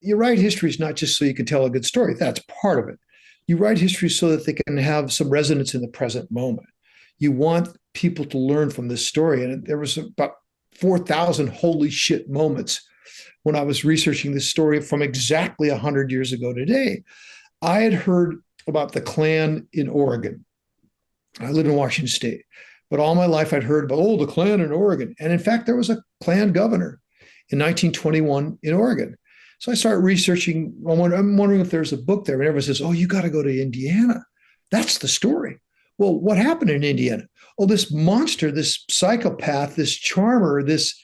you write histories not just so you can tell a good story. That's part of it. You write history so that they can have some resonance in the present moment. You want people to learn from this story. And there was about 4,000 holy shit moments when I was researching this story from exactly 100 years ago today. I had heard about the Klan in Oregon. I live in Washington State, but all my life I'd heard about, the Klan in Oregon. And in fact, there was a Klan governor in 1921 in Oregon. So I started researching. I'm wondering if there's a book there. And everyone says, you got to go to Indiana. That's the story. Well, what happened in Indiana? This monster, this psychopath, this charmer, this,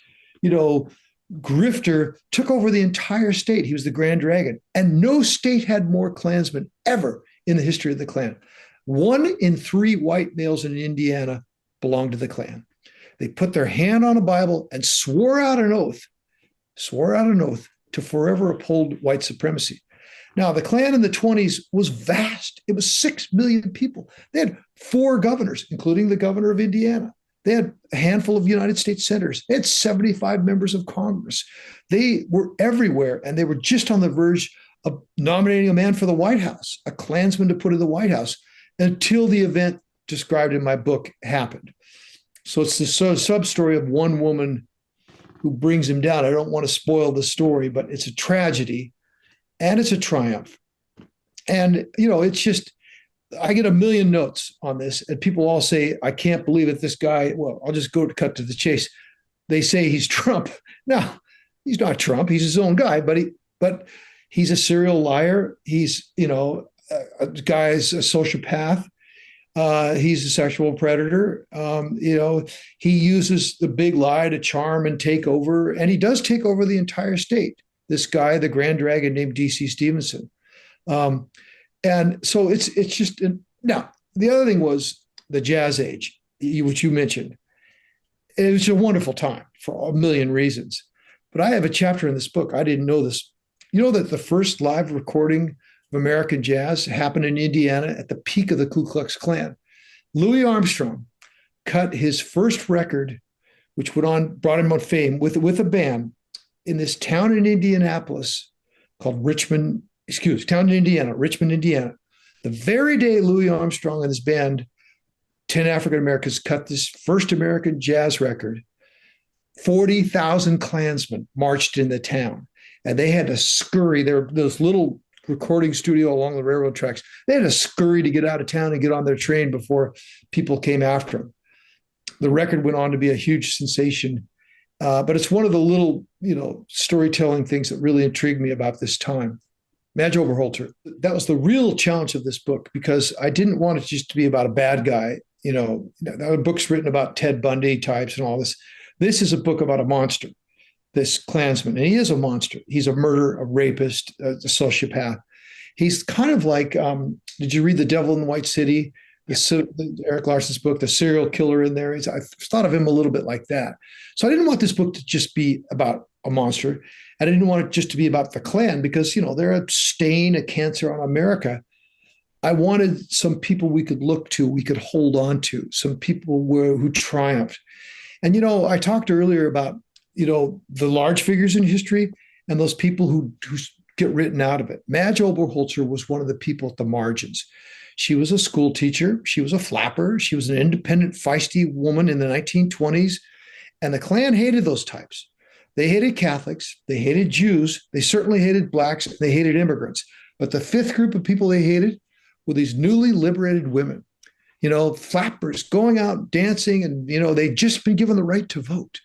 grifter took over the entire state. He was the Grand Dragon. And no state had more Klansmen ever in the history of the Klan. 1 in 3 white males in Indiana belonged to the Klan. They put their hand on a Bible and swore out an oath to forever uphold white supremacy. Now, the Klan in the 20s was vast. It was 6 million people. They had 4 governors, including the governor of Indiana. They had a handful of United States senators. They had 75 members of Congress. They were everywhere, and they were just on the verge of nominating a man for the White House, a Klansman to put in the White House, until the event described in my book happened. So it's the sub-story of one woman who brings him down. I don't want to spoil the story, but it's a tragedy and it's a triumph. And, it's just, I get a million notes on this, and people all say, I can't believe it. This guy, I'll just cut to the chase. They say he's Trump. No, he's not Trump. He's his own guy, but he's a serial liar. He's, a guy's a sociopath. He's a sexual predator. He uses the big lie to charm and take over, and he does take over the entire state. This guy, the Grand Dragon named D.C. Stevenson. And so it's just, now, the other thing was the Jazz Age, which you mentioned. It was a wonderful time for a million reasons. But I have a chapter in this book. I didn't know this. You know that the first live recording of American jazz happened in Indiana at the peak of the Ku Klux Klan. Louis Armstrong cut his first record, which brought him on fame with a band in this town in Indianapolis called Richmond, Indiana. The very day Louis Armstrong and his band, 10 African Americans, cut this first American jazz record, 40,000 Klansmen marched in the town, and they had to scurry. There were those little recording studio along the railroad tracks. They had to scurry to get out of town and get on their train before people came after them. The record went on to be a huge sensation, but it's one of the little, storytelling things that really intrigued me about this time. Madge Overholter. That was the real challenge of this book, because I didn't want it just to be about a bad guy. There were books written about Ted Bundy types and all this. This is a book about a monster, this Klansman. And he is a monster. He's a murderer, a rapist, a sociopath. He's kind of like, did you read The Devil in the White City? Eric Larson's book, the serial killer in there. I thought of him a little bit like that. So I didn't want this book to just be about a monster. I didn't want it just to be about the Klan, because, they're a stain, a cancer on America. I wanted some people we could look to, we could hold on to, some people who triumphed. And, I talked earlier about, the large figures in history and those people who get written out of it. Madge Overholter was one of the people at the margins. She was a school teacher. She was a flapper. She was an independent, feisty woman in the 1920s. And the Klan hated those types. They hated Catholics. They hated Jews. They certainly hated blacks. They hated immigrants. But the fifth group of people they hated were these newly liberated women, flappers going out dancing, and, they'd just been given the right to vote.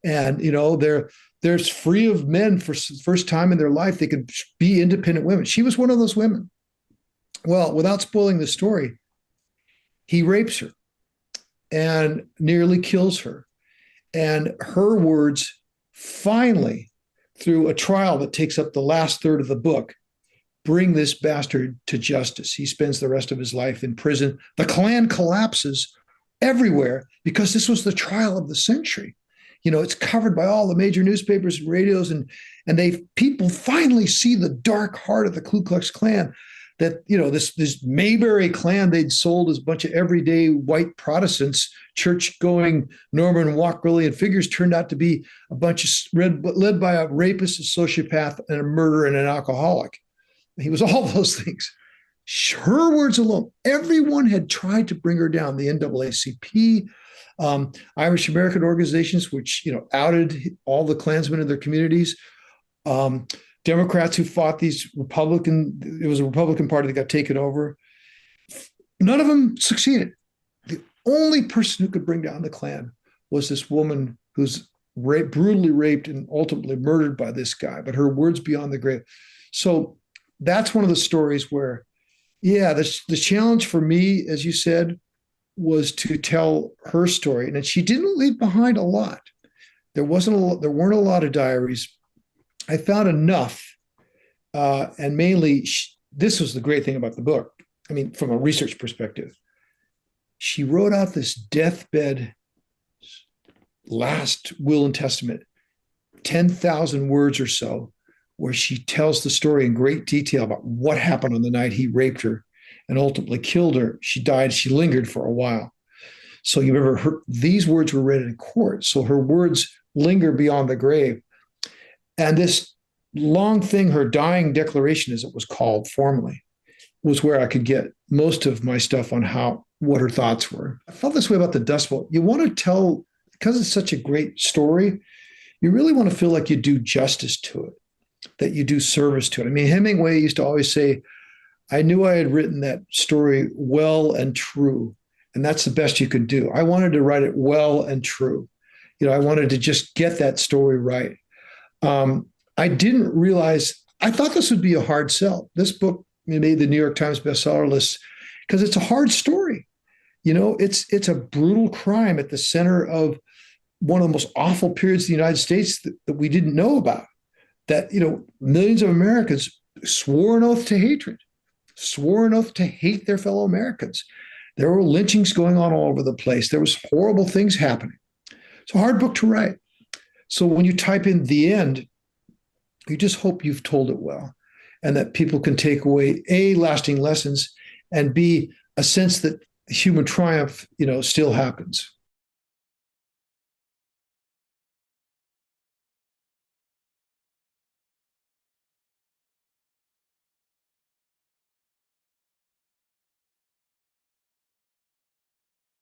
And, they're free of men for the first time in their life. They could be independent women. She was one of those women. Well, without spoiling the story, he rapes her and nearly kills her. And her words finally, through a trial that takes up the last third of the book, bring this bastard to justice. He spends the rest of his life in prison. The Klan collapses everywhere because this was the trial of the century. It's covered by all the major newspapers and radios, and people finally see the dark heart of the Ku Klux Klan. that, this Mayberry Klan they'd sold as a bunch of everyday white Protestants, church-going Norman Rockwellian figures, turned out to be a bunch led by a rapist, a sociopath, and a murderer and an alcoholic. He was all those things. Her words alone, everyone had tried to bring her down. The NAACP, Irish American organizations, which outed all the Klansmen in their communities, Democrats who fought these Republican. It was a Republican Party that got taken over. None of them succeeded. The only person who could bring down the Klan was this woman who's brutally raped and ultimately murdered by this guy. But her words beyond the grave. So that's one of the stories where, the challenge for me, as you said, was to tell her story, and she didn't leave behind a lot. There weren't a lot of diaries. I found enough, and mainly, this was the great thing about the book. I mean, from a research perspective, she wrote out this deathbed last will and testament, 10,000 words or so, where she tells the story in great detail about what happened on the night he raped her and ultimately killed her. She died. She lingered for a while. So you remember these words were read in court. So her words linger beyond the grave. And this long thing, her dying declaration, as it was called formally, was where I could get most of my stuff on what her thoughts were. I felt this way about the Dust Bowl. You want to tell, because it's such a great story, you really want to feel like you do justice to it, that you do service to it. I mean, Hemingway used to always say, I knew I had written that story well and true, and that's the best you could do. I wanted to write it well and true. I wanted to just get that story right. I didn't realize, I thought this would be a hard sell. This book made the New York Times bestseller list because it's a hard story. It's a brutal crime at the center of one of the most awful periods of the United States that we didn't know about. That, millions of Americans swore an oath to hatred, swore an oath to hate their fellow Americans. There were lynchings going on all over the place. There was horrible things happening. It's a hard book to write. So when you type in the end, you just hope you've told it well and that people can take away A, lasting lessons, and B, a sense that human triumph, still happens.